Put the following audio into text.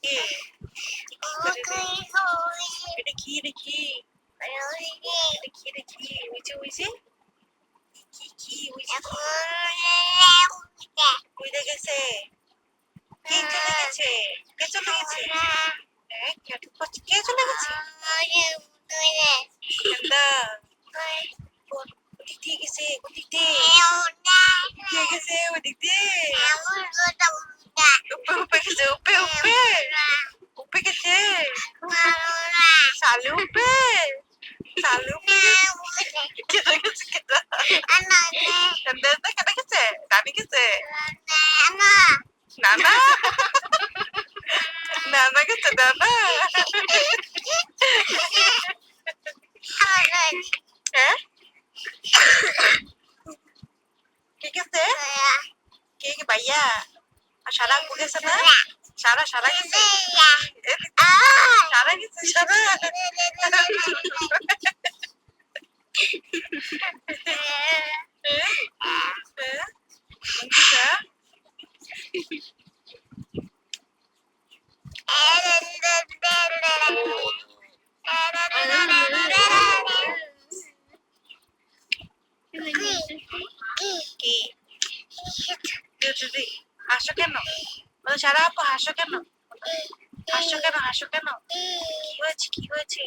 কে? এটা কি রে কি? এটা কি রে কি? ওই যে কি কইতে গেছে? কে চলে গেছে? কে চলে গেছে? কে চলে গেছে? ওদিক দিয়ে গেছে ওদিক দিয়ে গেছে ওদিক দিয়ে উপে গেছে উপে গেছে সালে উপে কেটে গেছে কেটে গেছে রানী গেছে নানা নানা গেছে নানা হ্যাঁ কে গেছে কে ভাইয়া আর সারা আপু গেছে না সারা গেছে সারা গেছে সারা হাসো কেন সারা আপু হাসো কেন হাসো কেন কি হয়েছে